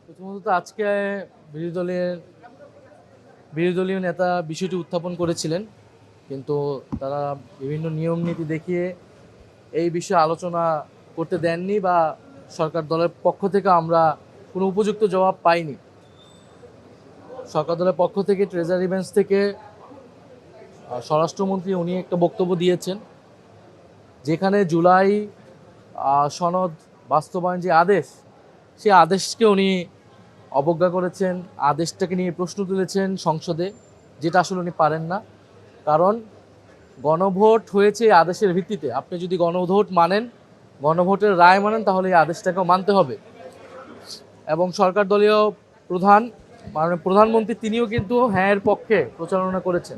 প্রথমত আজকে বিরোধী দলীয় নেতা বিষয়টি উত্থাপন করেছিলেন, কিন্তু তারা বিভিন্ন নিয়ম নীতি দেখিয়ে এই বিষয়ে আলোচনা করতে দেননি বা সরকার দলের পক্ষ থেকে আমরা কোনো উপযুক্ত জবাব পাইনি। সরকার দলের পক্ষ থেকে ট্রেজারি বেঞ্চ থেকে স্বরাষ্ট্রমন্ত্রী উনি একটা বক্তব্য দিয়েছেন, যেখানে জুলাই সনদ বাস্তবায়ন যে আদেশ, সেই আদেশকে উনি অবজ্ঞা করেছেন, আদেশটাকে নিয়ে প্রশ্ন তুলেছেন সংসদে, যেটা আসলে উনি পারেন না। কারণ গণভোট হয়েছে এই আদেশের ভিত্তিতে। আপনি যদি গণভোট মানেন, গণভোটের রায় মানেন, তাহলে এই আদেশটাকেও মানতে হবে। এবং সরকার দলীয় মাননীয় প্রধানমন্ত্রী তিনিও কিন্তু হ্যাঁ এর পক্ষে প্রচারণা করেছেন।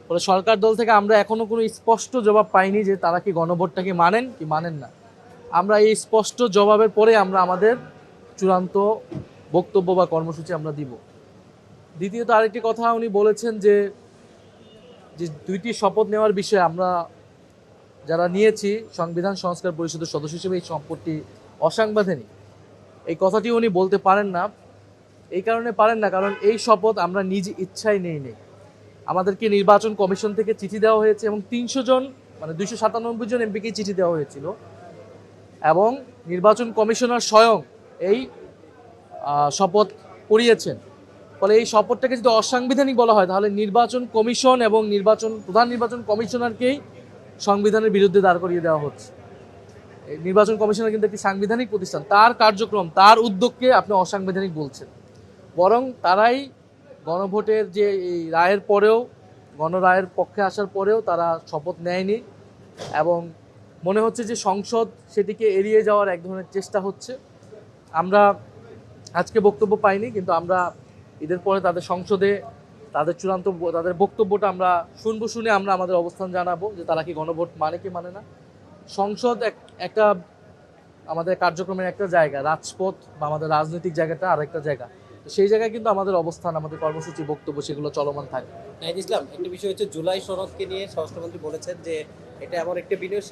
ফলে সরকার দল থেকে আমরা এখনো কোনো স্পষ্ট জবাব পাইনি যে তারা কি গণভোটটাকে মানেন কি মানেন না। আমরা এই স্পষ্ট জবাবের পরে আমরা আমাদের চূড়ান্ত বক্তব্য বা কর্মসূচি আমরা দিব। দ্বিতীয়ত আরেকটি কথা উনি বলেছেন যে দুইটি শপথ নেওয়ার বিষয়ে আমরা যারা নিয়েছি সংবিধান সংস্কার পরিষদের সদস্য হিসেবে এই শপথটি অসাংবিধানিক, এই কথাটি উনি বলতে পারেন না। এই কারণে পারেন না কারণ এই শপথ আমরা নিজ ইচ্ছায় নেই। আমাদেরকে নির্বাচন কমিশন থেকে চিঠি দেওয়া হয়েছে এবং 300 জন 297 জন এমপিকে চিঠি দেওয়া হয়েছিল এবং নির্বাচন কমিশনার স্বয়ং এই শপথ করিয়েছেন। ফলে এই শপথটাকে যদি অসাংবিধানিক বলা হয়, তাহলে নির্বাচন কমিশন এবং প্রধান নির্বাচন কমিশনারকেই সংবিধানের বিরুদ্ধে দাঁড় করিয়ে দেওয়া হচ্ছে। নির্বাচন কমিশনার কিন্তু একটি সাংবিধানিক প্রতিষ্ঠান, তার কার্যক্রম, তার উদ্যোগকে আপনি অসাংবিধানিক বলছেন। বরং তারাই গণভোটের যে এই রায়ের পরেও, গণরায়ের পক্ষে আসার পরেও তারা শপথ নেয়নি এবং মনে হচ্ছে যে সংসদ সেটিকে এড়িয়ে যাওয়ার এক ধরনের চেষ্টা হচ্ছে। আমরা আজকে বক্তব্য পাইনি, কিন্তু আমরা ঈদের পরে তাদের সংসদে তাদের বক্তব্যটা আমরা শুনে আমরা আমাদের অবস্থান জানাবো যে তারা কি গণভোট মানে কি মানে না। সংসদ একটা আমাদের কার্যক্রমের একটা জায়গা, রাজপথ বা আমাদের রাজনৈতিক জায়গাটা আরেকটা জায়গা। তো সেই জায়গায় কিন্তু আমাদের অবস্থান, আমাদের কর্মসূচি, বক্তব্য সেগুলো চলমান থাকে। নাহিদ ইসলাম, একটা বিষয় হচ্ছে জুলাই সনদকে নিয়ে স্বরাষ্ট্রমন্ত্রী বলেছেন যে এটা এমন একটা বিনিয়োগ,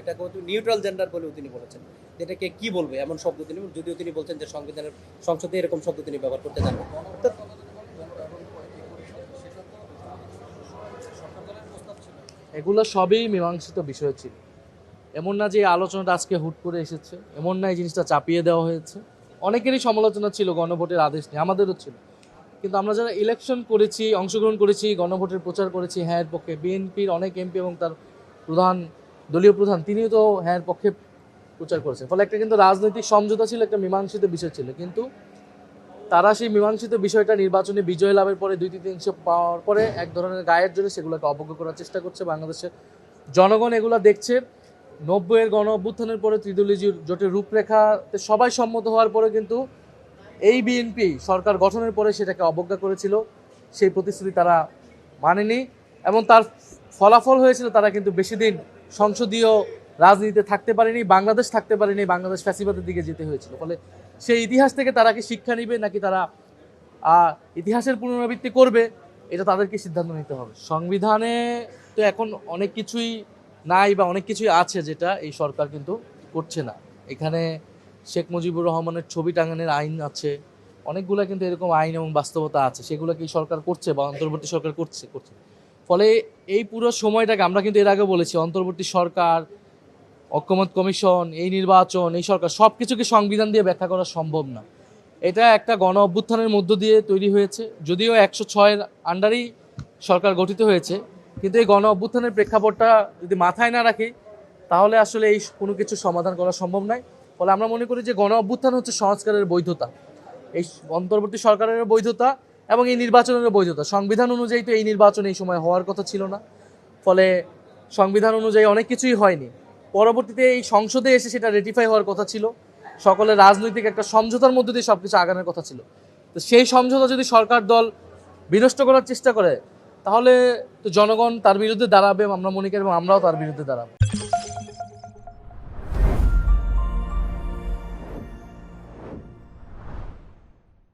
এটা কিন্তু নিউট্রাল জেন্ডার বলেও তিনি বলেছেন। এটাকে কি বলবে এমন শব্দ তিনি, যদিও তিনি বলছেন যে সংসদে এরকম শব্দ তিনি ব্যবহার করতে চান না। এগুলো সবই মীমাংসিত বিষয় ছিল। এমন না যে এই আলোচনাটা আজকে হুট করে এসেছে, এমন না এই জিনিসটা চাপিয়ে দেওয়া হয়েছে। অনেকেরই সমালোচনা ছিল গণভোটের আদেশ নিয়ে, আমাদেরও ছিল। কিন্তু আমরা যারা ইলেকশন করেছি, অংশগ্রহণ করেছি, গণভোটের প্রচার করেছি হ্যাঁ এর পক্ষে, বিএনপির অনেক এমপি এবং তার দলীয় প্রধান তিনিও তো হ্যাঁ এর পক্ষে প্রচার করেছেন। ফলে একটা কিন্তু রাজনৈতিক সমঝোতা ছিল, একটা মীমাংসিত বিষয় ছিল। কিন্তু তারা সেই মীমাংসিত বিষয়টা নির্বাচনে বিজয় লাভের পরে 2-3 পাওয়ার পরে এক ধরনের গায়ের জোরে সেগুলোকে অবজ্ঞা করার চেষ্টা করছে। বাংলাদেশের জনগণ এগুলো দেখছে। 90-এর গণ অভ্যুত্থানের পরে ত্রিদলীয় জোটের রূপরেখাতে সবাই সম্মত হওয়ার পরে কিন্তু এই বিএনপি সরকার গঠনের পরে সেটাকে অবজ্ঞা করেছিল, সেই প্রতিশ্রুতি তারা মানেনি এবং তার ফলাফল হয়েছিল তারা কিন্তু বেশি দিন সংসদীয় রাজনীতিতে থাকতে পারেনি, বাংলাদেশ থাকতে পারেনি, বাংলাদেশ ফ্যাসিবাদের দিকে যেতে হয়েছিল। ফলে সেই ইতিহাস থেকে তারা কি শিক্ষা নিবে নাকি তারা ইতিহাসের পুনরাবৃত্তি করবে, এটা তাদেরকে সিদ্ধান্ত নিতে হবে। সংবিধানে তো এখন অনেক কিছুই নাই বা অনেক কিছুই আছে যেটা এই সরকার কিন্তু করছে না। এখানে শেখ মুজিবুর রহমানের ছবি টাঙানোর আইন আছে, অনেকগুলো কিন্তু এরকম আইন এবং বাস্তবতা আছে, সেগুলো কি সরকার করছে বা অন্তর্বর্তী সরকার করছে। ফলে এই পুরো সময়টাকে আমরা কিন্তু এর আগে বলেছি, অন্তর্বর্তী সরকার, ঐকমত্য কমিশন, এই নির্বাচন, এই সরকার সব কিছুকে সংবিধান দিয়ে ব্যাখ্যা করা সম্ভব না। এটা একটা গণ অভ্যুত্থানের মধ্য দিয়ে তৈরি হয়েছে, যদিও 106-এর আন্ডারেই সরকার গঠিত হয়েছে, কিন্তু এই গণ অভ্যুত্থানের প্রেক্ষাপটটা যদি মাথায় না রাখি তাহলে আসলে এই কোনো কিছু সমাধান করা সম্ভব নয়। ফলে আমরা মনে করি যে গণ অভ্যুত্থান হচ্ছে সংস্কারের বৈধতা, এই অন্তর্বর্তী সরকারের বৈধতা এবং এই নির্বাচনের বৈধতা। সংবিধান অনুযায়ী তো এই নির্বাচন এই সময় হওয়ার কথা ছিল না। ফলে সংবিধান অনুযায়ী অনেক কিছুই হয়নি। পরবর্তীতে এই সংসদে এসে সেটা রেটিফাই হওয়ার কথা ছিল, সকলের রাজনৈতিক একটা সমঝোতার মধ্যে দিয়ে সব কিছু আগানোর কথা ছিল। তো সেই সমঝোতা যদি সরকার দল বিনষ্ট করার চেষ্টা করে, তাহলে তো জনগণ তার বিরুদ্ধে দাঁড়াবে, আমরা মনে করি, এবং আমরাও তার বিরুদ্ধে দাঁড়াবো।